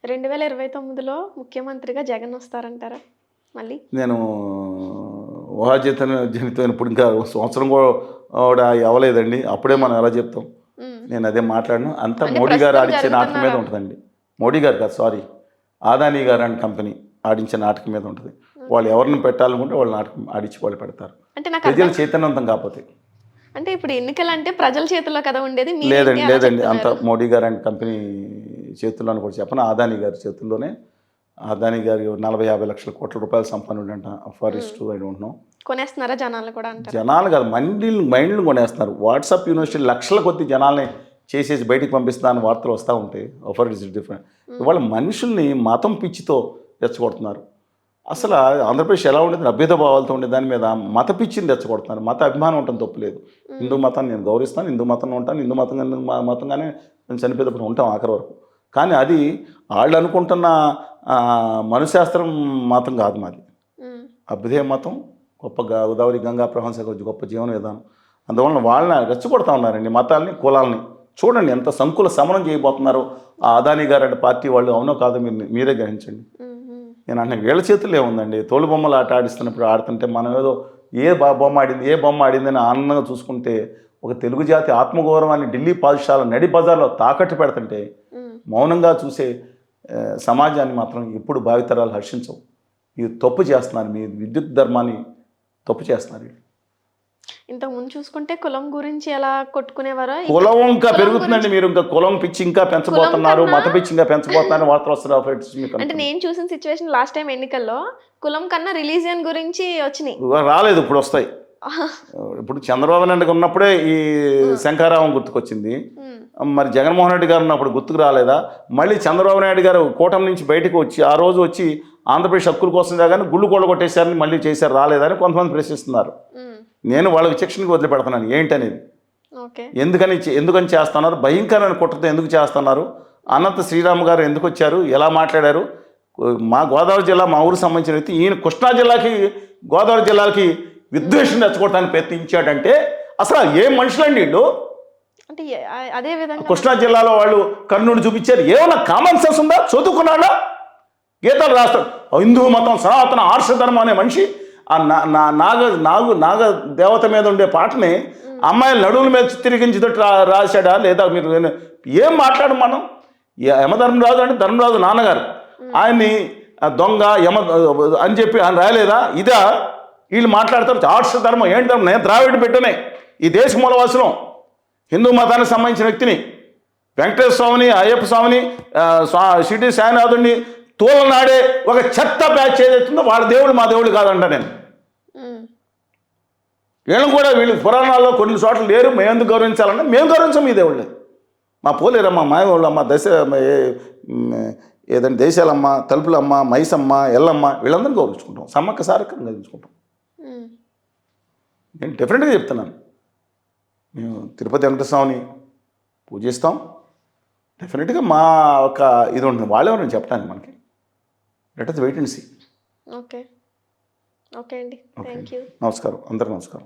2029లో ముఖ్యమంత్రిగా జగన్ వస్తారంటారా మళ్ళీ? నేను ఊహాజనితమైన ఇప్పుడు ఇంకా సంవత్సరం కూడా అవ్వలేదండి. అప్పుడే మనం ఎలా చెప్తాం? హ్మ్. నేను అదే మాట్లాడను. అంతా అంటే మోడీ గారు ప్రస్తుతం ఆడించే నాటకం మీద జరుగుతున్న ఉంటుందండి. మోడీ గారు కాదు, సారీ, అదానీ గారు అండ్ కంపెనీ ఆడించే నాటకం మీద ఉంటుంది. వాళ్ళు ఓకే. ఎవరిని పెట్టాలనుకుంటే వాళ్ళు నాటకం ఆడించి వాళ్ళు పెడతారు. అంటే నాకు ప్రజలు అర్థం చైతన్యవంతం కాకపోతే. అంటే ఇప్పుడు ఎన్నికలంటే ప్రజల చేతుల్లో కదా ఉండేది. మీరేంటి లేదండి, అలా లేదండి, అంత చెప్తున్నారు? మోడీ గారు అండ్ కంపెనీ చేతుల్లో అని కూడా చెప్పను. అదానీ గారి చేతుల్లోనే. అదానీ గారు 40-50 లక్షల కోట్ల రూపాయల సంపన్నుడంట. Hmm. Forest I don't know. కొనేస్తున్నారా జనాలు కూడా అంటారా? జనాలు కాదు, మైండ్లు కొనేస్తున్నారు. వాట్సాప్ యూనివర్సిటీ లక్షల కొద్ది జనాల్ని చేసేసి బయటికి పంపిస్తున్నారని వార్తలు వస్తూ ఉంటాయి. Offer is different. ఇవాళ మనుషుల్ని మతం పిచ్చితో రెచ్చగొడుతున్నారు. అసలు ఆంధ్రప్రదేశ్ ఎలా ఉండేది? అభ్యుత భావాలతో ఉండే దాని మీద మత పిచ్చిని రెచ్చగొడుతున్నారు. మత అభిమానం ఉండటం తప్పులేదు. హిందూ మతాన్ని నేను గౌరవిస్తాను, హిందూ మతంలో ఉంటాను, హిందూ మతంగానే నేను చనిపోయేటప్పుడు ఉంటాం ఆఖరి వరకు. కానీ అది వాళ్ళు అనుకుంటున్న మనుశాస్త్రం మాత్రం కాదు మాది. అభ్యుదయ మతం గొప్ప గోదావరి గంగా ప్రహంస గొప్ప జీవన విధానం. అందువలన వాళ్ళని రెచ్చగొడతా ఉన్నారండి, మతాల్ని కులాలని. చూడండి ఎంత సంకుల సమరం చేయబోతున్నారో ఆ అదానీ గారు పార్టీ వాళ్ళు. అవునో కాదో మీరే గ్రహించండి. నేను అంటే వీళ్ళ చేతుల్లో ఏముందండి? తోలు బొమ్మలు ఆట ఆడిస్తున్నప్పుడు ఆడుతుంటే మనం ఏదో ఏ బొమ్మ ఆడిందని ఆనందంగా చూసుకుంటే, ఒక తెలుగు జాతి ఆత్మగౌరవాన్ని ఢిల్లీ పాఠశాల నడి బజార్లో తాకట్టు పెడుతుంటే మౌనంగా చూసే సమాజాన్ని మాత్రం ఎప్పుడు భావితరాలు హర్షించవు. మీరు తప్పు చేస్తున్నారు, మీ విద్యుత్ ధర్మాన్ని తప్పు చేస్తున్నారు. ఇంతకు ముందు చూసుకుంటే కులం గురించి ఎలా కొట్టుకునేవారో కులం ఇంకా పెరుగుతుందండి. మీరు ఇంకా కులం పిచ్చి ఇంకా పెంచబోతున్నారు, మత పిచ్చి ఇంకా పెంచబోతున్నారు, వార్తలు వస్తున్నారు. అంటే నేను చూసిన సిచ్యువేషన్ లాస్ట్ టైం ఎన్నికల్లో కులం కన్నా రిలీజియన్ గురించి వచ్చినాయి. రాలేదు, ఇప్పుడు వస్తాయి. ఇప్పుడు చంద్రబాబు నాయుడు ఉన్నప్పుడే ఈ శంకరావం గుర్తుకొచ్చింది. మరి జగన్మోహన్ రెడ్డి గారు ఉన్నప్పుడు గుర్తుకు రాలేదా? మళ్ళీ చంద్రబాబు నాయుడు గారు కూటమి నుంచి బయటకు వచ్చి ఆ రోజు వచ్చి ఆంధ్రప్రదేశ్ హక్కుల కోసం కానీ గుళ్ళు కొట్టేశారని మళ్ళీ చేశారు, రాలేదని కొంతమంది ప్రశ్నిస్తున్నారు. నేను వాళ్ళ విచక్షణకి వదిలిపెడుతున్నాను ఏంటనేది. ఎందుకని చేస్తున్నారు? భయంకరమైన కుట్రతో ఎందుకు చేస్తున్నారు? అనంత శ్రీరామ్ గారు ఎందుకు వచ్చారు? ఎలా మాట్లాడారు? మా గోదావరి జిల్లా, మా ఊరికి సంబంధించిన వ్యక్తి, ఈయన కృష్ణా జిల్లాకి, గోదావరి జిల్లాకి విద్వేషం రెచ్చగొట్టడానికి ప్రయత్నించాడంటే అసలు ఏం మనుషులండి వీళ్ళు? అంటే అదే విధంగా కృష్ణా జిల్లాలో వాళ్ళు కర్నూలు చూపించారు. ఏమన్నా కామన్ సెన్స్ ఉందా? చదువుకున్నాడా? గీతాలు రాస్తాడు. హిందూ మతం సనాతన ఆర్షధర్మం అనే మనిషి ఆ నాగ దేవత మీద ఉండే పాటని అమ్మాయిల నడువుల మీద చిత్రీకరించేటట్టు రాశాడా? లేదా మీరు ఏం మాట్లాడు? మనం యమధర్మరాజు అంటే ధర్మరాజు నాన్నగారు, ఆయన్ని దొంగ యమ అని చెప్పి ఆయన రాయలేదా? ఇదా వీళ్ళు మాట్లాడతారు? ఆర్షధర్మం ఏంటి ధర్మం? నేను ద్రావిడ బిడ్డనే, ఈ దేశ మూలవాసులం, హిందూ మతానికి సంబంధించిన వ్యక్తిని, వెంకటేశ్వర స్వామిని, అయ్యప్ప స్వామిని, షిరిడి సాయినాథుడిని తోలనాడే ఒక చెత్త బ్యాచ్ ఏదైతుందో వాళ్ళ దేవుడు మా దేవుడు కాదంట నేను. వీళ్ళని కూడా వీళ్ళు పురాణాల్లో కొన్ని చోట్ల లేరు, మేము ఎందుకు గౌరవించాలంటే మేము గౌరవించాం మీ దేవుళ్ళని. మా పోలేరమ్మ, మాయవాళ్ళమ్మ, ఏదంటే దేశాలమ్మ, తలుపులమ్మ, మైసమ్మ, ఎల్లమ్మ, వీళ్ళందరినీ గౌరవించుకుంటాం, సమ్మక్క సారక్కని గౌరవించుకుంటాం. నేను డెఫినెట్గా చెప్తున్నాను, మేము తిరుపతి వెంకటేశ్వర స్వామిని పూజిస్తాం. డెఫినెట్గా మా ఒక ఇది ఉంటుంది. వాళ్ళెవరని చెప్పడానికి మనకి. Let us wait and see. Okay అండి, థ్యాంక్ యూ. నమస్కారం, అందరికీ నమస్కారం.